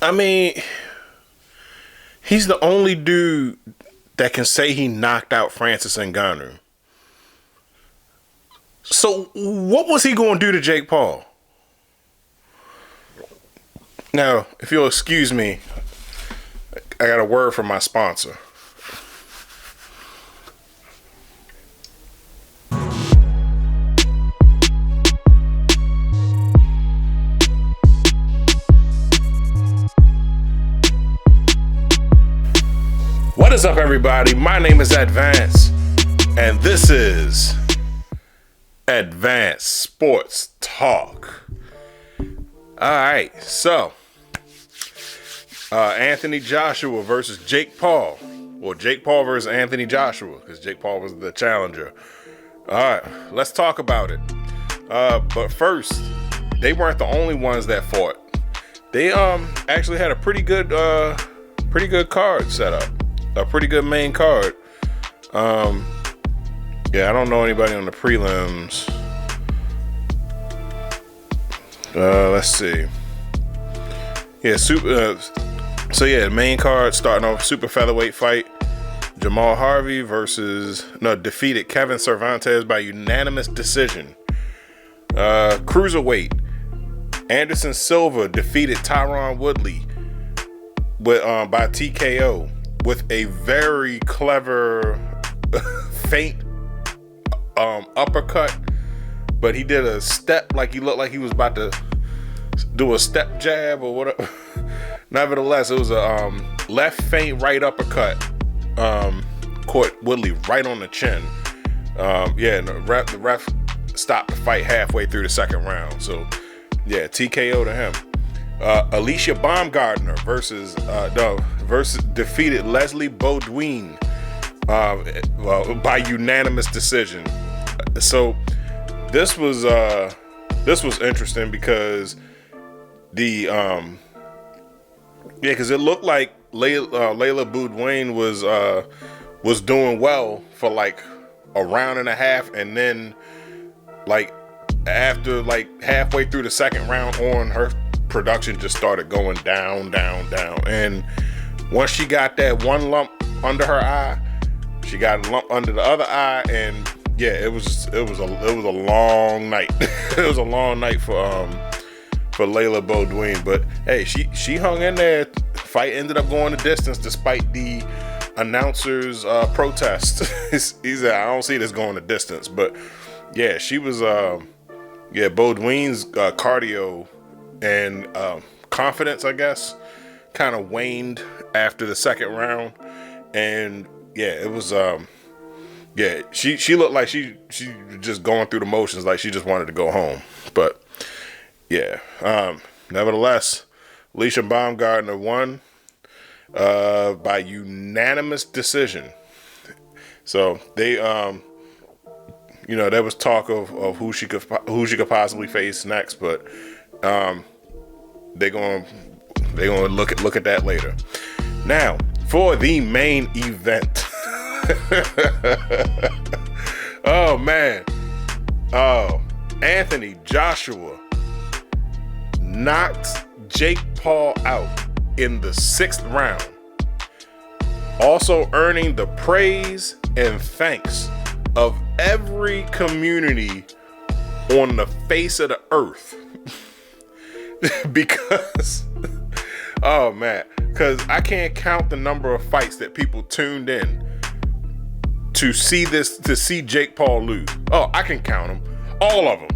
I mean, he's the only dude that can say he knocked out Francis Ngannou. So what was he going to do to Jake Paul? Now, if you'll excuse me, I got a word from my sponsor. What is up, everybody? My name is Advance, and this is Advanced Sports Talk. All right, so Anthony Joshua versus Jake Paul. Well, Jake Paul versus Anthony Joshua, because Jake Paul was the challenger. All right, let's talk about it. But first, they weren't the only ones that fought. They actually had a pretty good card set up. A pretty good main card. Yeah, I don't know anybody on the prelims. Let's see. Yeah, main card starting off super featherweight fight. Jamal Harvey defeated Kevin Cervantes by unanimous decision. Cruiserweight. Anderson Silva defeated Tyron Woodley by TKO with a very clever feint uppercut, but he did a step, like he looked like he was about to do a step jab or whatever. Nevertheless, it was a left feint right uppercut, caught Woodley right on the chin. And the ref stopped the fight halfway through the second round. So yeah, TKO to him. Alicia Baumgardner versus defeated Leslie Baudouin by unanimous decision. So this was interesting because because it looked like Layla Baudouin was doing well for like a round and a half, and then like after like halfway through the second round on, her production just started going down, and once she got that one lump under her eye, she got a lump under the other eye, and yeah, it was a long night. It was a long night for Layla Baudouin, but hey, she hung in there. Fight ended up going the distance despite the announcer's protest. He said, "I don't see this going the distance," but yeah, she was Baudouin's cardio and confidence, I guess, kind of waned after the second round, and yeah, it was she looked like she just going through the motions, like she just wanted to go home. But yeah, nevertheless, Alicia Baumgardner won by unanimous decision. So they there was talk of who she could possibly face next, but they're gonna look at that later. Now for the main event. Oh man. Oh, Anthony Joshua knocked Jake Paul out in the 6th round, also earning the praise and thanks of every community on the face of the earth. Because I can't count the number of fights that people tuned in to see Jake Paul lose. Oh, I can count them, all of them.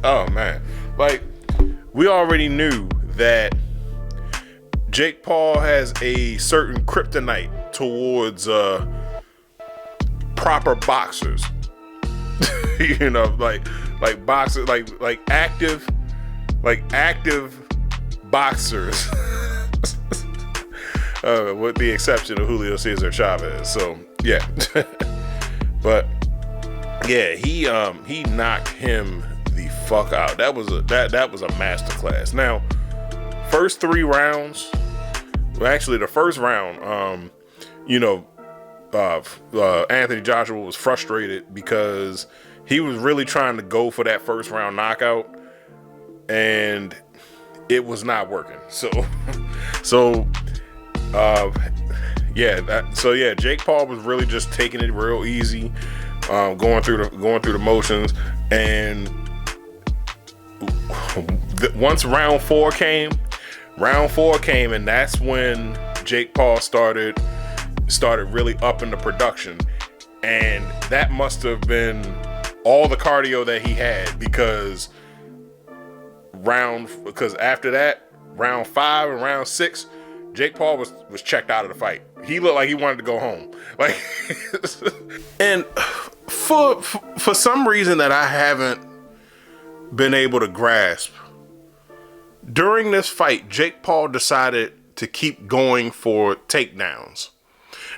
Oh man, like we already knew that Jake Paul has a certain kryptonite towards proper boxers. like boxers, like active boxers. With the exception of Julio Cesar Chavez. So yeah. But yeah, he knocked him the fuck out. That was a masterclass. Now, first 3 rounds, well, actually the first round, Anthony Joshua was frustrated because he was really trying to go for that first round knockout, and it was not working. So Jake Paul was really just taking it real easy, going through the motions, and once round four came, and that's when Jake Paul started really upping the production, and that must have been all the cardio that he had, because after that, round 5 and round 6, Jake Paul was checked out of the fight. He looked like he wanted to go home. Like, and for some reason that I haven't been able to grasp, during this fight, Jake Paul decided to keep going for takedowns,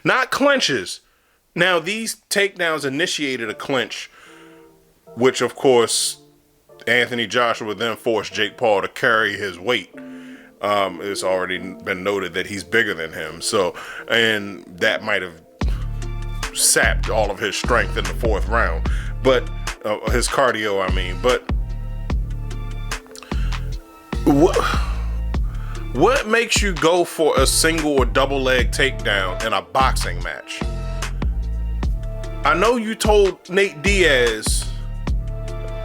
not clinches. Now, these takedowns initiated a clinch, which of course Anthony Joshua then forced Jake Paul to carry his weight. It's already been noted that he's bigger than him, and that might have sapped all of his strength in the 4th round, but his cardio, I mean. But what makes you go for a single or double leg takedown in a boxing match? I know you told Nate Diaz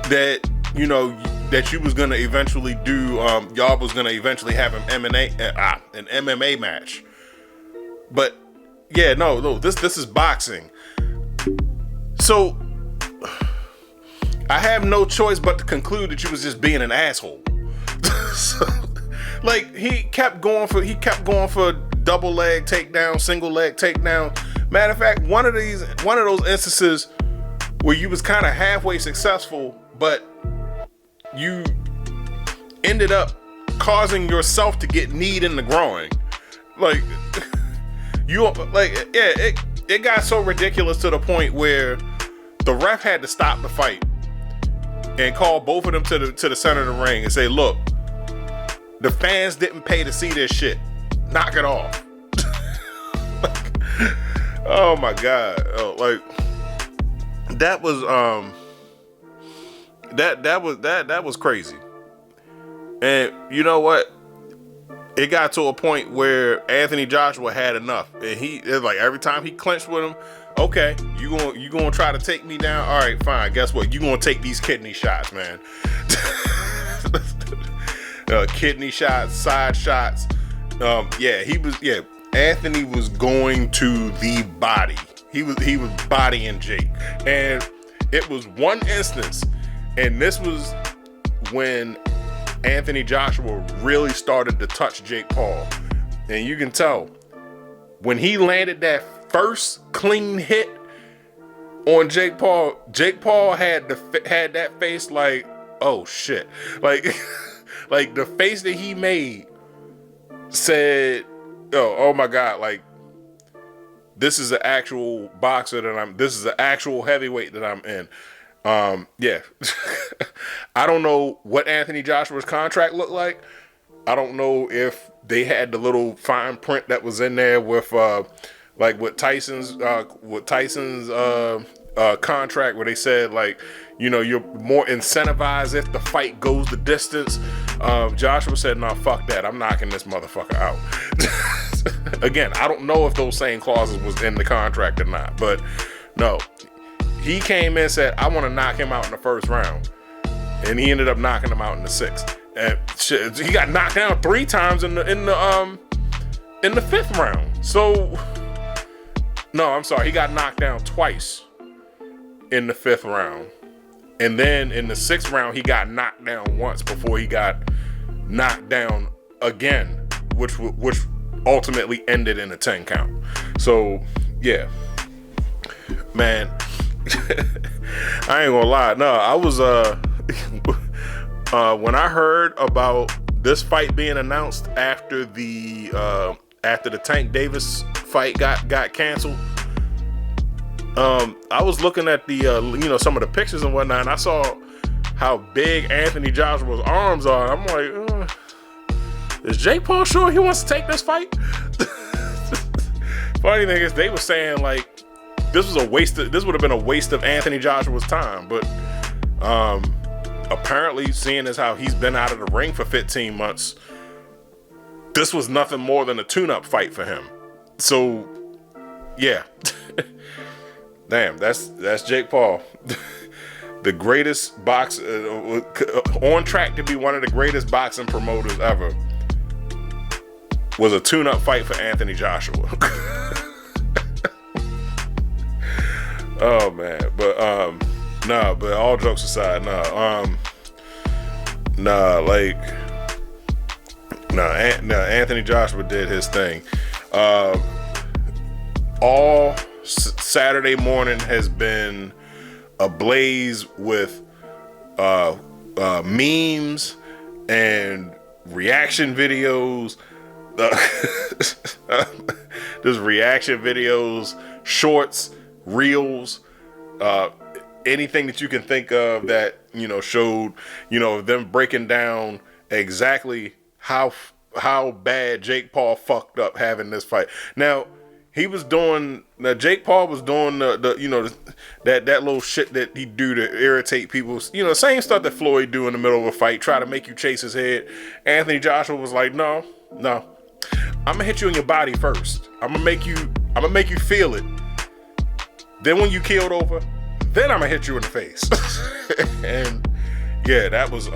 that, you know, that you was gonna eventually do, y'all was gonna eventually have an MMA match. But yeah, no, this is boxing. So I have no choice but to conclude that you was just being an asshole. So, like, he kept going for double leg takedown, single leg takedown. Matter of fact, one of those instances where you was kind of halfway successful, but you ended up causing yourself to get kneed in the groin. Like, it got so ridiculous to the point where the ref had to stop the fight and call both of them to the center of the ring and say, look, the fans didn't pay to see this shit. Knock it off. Like, oh my God. Oh, like, that was that was crazy. And you know what? It got to a point where Anthony Joshua had enough, and it's like every time he clinched with him, okay, you gonna try to take me down? All right, fine. Guess what? You gonna take these kidney shots, man? Kidney shots, side shots. Anthony was going to the body. He was bodying Jake, and it was one instance, and this was when Anthony Joshua really started to touch Jake Paul, and you can tell when he landed that first clean hit on Jake Paul. Jake Paul had that face like, oh shit, like like the face that he made said, oh my God, like, this is an actual boxer this is an actual heavyweight that I'm in. Yeah. I don't know what Anthony Joshua's contract looked like. I don't know if they had the little fine print that was in there with Tyson's contract, where they said, like, you know, you're more incentivized if the fight goes the distance. Joshua said, no, fuck that. I'm knocking this motherfucker out. Again, I don't know if those same clauses was in the contract or not, but no. He came in and said, I want to knock him out in the 1st round. And he ended up knocking him out in the 6th. And shit, he got knocked down 3 times in the 5th round. So, no, I'm sorry. He got knocked down twice in the 5th round. And then in the 6th round, he got knocked down once before he got knocked down again, which ultimately ended in a 10 count. So, yeah. Man, I ain't gonna lie. No, I was when I heard about this fight being announced after the Tank Davis fight got canceled, I was looking at the some of the pictures and whatnot, and I saw how big Anthony Joshua's arms are. I'm like, is Jake Paul sure he wants to take this fight? Funny thing is, they were saying, like, this would have been a waste of Anthony Joshua's time, but apparently, seeing as how he's been out of the ring for 15 months, this was nothing more than a tune-up fight for him. So, yeah. Damn, that's Jake Paul. The greatest on track to be one of the greatest boxing promoters ever, was a tune-up fight for Anthony Joshua. Oh man, but but all jokes aside, Anthony Joshua did his thing. All Saturday morning has been ablaze with memes and reaction videos. There's reaction videos, shorts, reels, anything that you can think of that, showed, them breaking down exactly how bad Jake Paul fucked up having this fight. Now, Jake Paul was doing that little shit that he do to irritate people. Same stuff that Floyd do in the middle of a fight, try to make you chase his head. Anthony Joshua was like, no, I'm gonna hit you in your body first. I'm gonna make you feel it. Then when you keeled over, then I'm gonna hit you in the face. And yeah, that was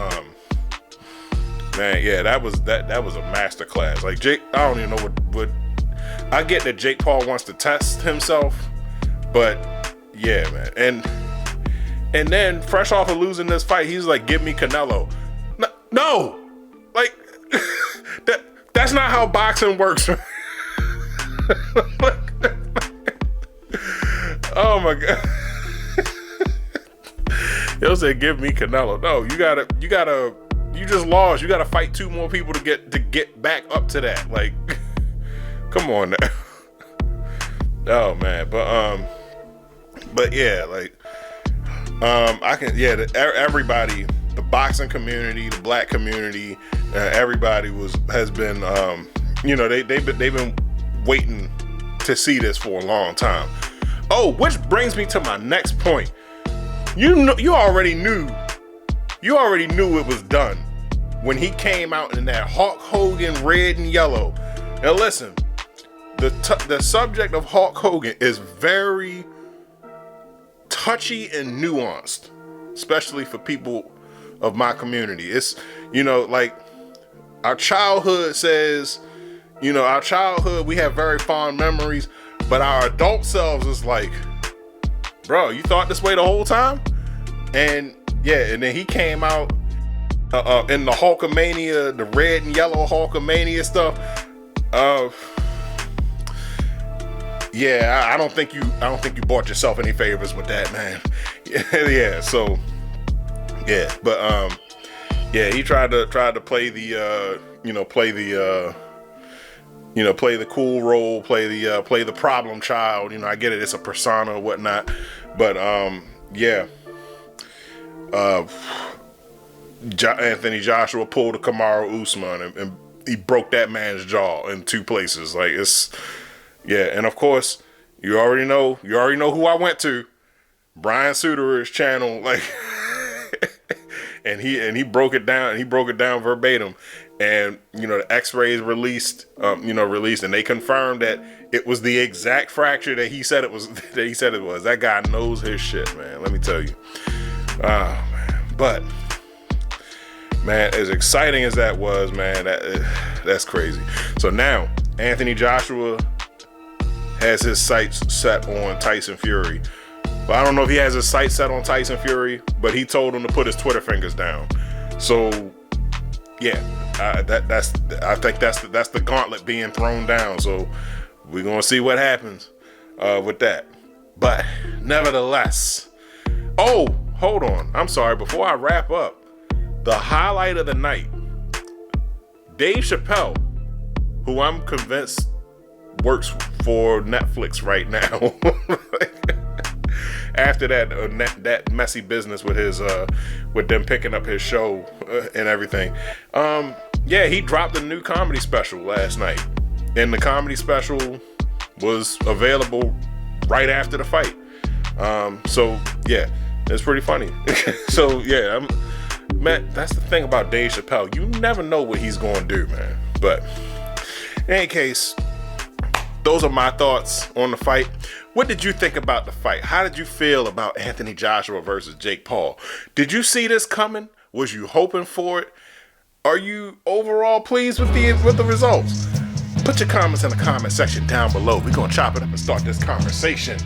that was a masterclass. Like Jake, I don't even know what I get that Jake Paul wants to test himself, but yeah, man. And then fresh off of losing this fight, he's like, give me Canelo. No, like that's not how boxing works. Oh my god. He'll say, give me Canelo. No, you just lost. You gotta fight 2 more people to get back up to that. Like, come on now. Oh man, but yeah, like, everybody, the boxing community, the black community, everybody has been, they've been waiting to see this for a long time. Oh, which brings me to my next point. You already knew it was done when he came out in that Hulk Hogan red and yellow. Now listen, the subject of Hulk Hogan is very touchy and nuanced, especially for people of my community. It's, like our childhood says, our childhood, we have very fond memories, but our adult selves is like, bro, you thought this way the whole time? And yeah, and then he came out in the Hulkamania, the red and yellow Hulkamania stuff. Yeah, I don't think you bought yourself any favors with that, man. Yeah, so yeah, but he tried to play the play the cool role, play the problem child. I get it, it's a persona or whatnot, but Anthony Joshua pulled a Kamaru Usman and he broke that man's jaw in 2 places. Like, it's, yeah, and of course you already know who I went to, Brian Suterer's channel, like, and he broke it down verbatim. And the X-rays released, and they confirmed that it was the exact fracture that he said it was. That guy knows his shit, man. Let me tell you. Oh man, but man, as exciting as that was, man, that's crazy. So now Anthony Joshua has his sights set on Tyson Fury. But I don't know if he has his sights set on Tyson Fury, but he told him to put his Twitter fingers down. So yeah. I think that's the gauntlet being thrown down. So we're gonna see what happens with that. But nevertheless, oh, hold on. I'm sorry. Before I wrap up, the highlight of the night: Dave Chappelle, who I'm convinced works for Netflix right now. After that messy business with his with them picking up his show and everything, he dropped a new comedy special last night, and the comedy special was available right after the fight. So yeah, it's pretty funny. So yeah, Man, that's the thing about Dave Chappelle. You never know what he's going to do, man. But in any case, those are my thoughts on the fight. What did you think about the fight? How did you feel about Anthony Joshua versus Jake Paul? Did you see this coming? Was you hoping for it? Are you overall pleased with the results? Put your comments in the comment section down below. We're going to chop it up and start this conversation.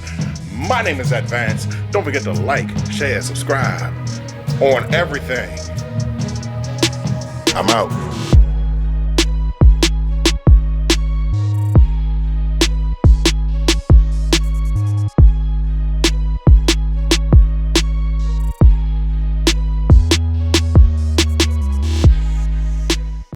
My name is Advance. Don't forget to like, share, subscribe on everything. I'm out.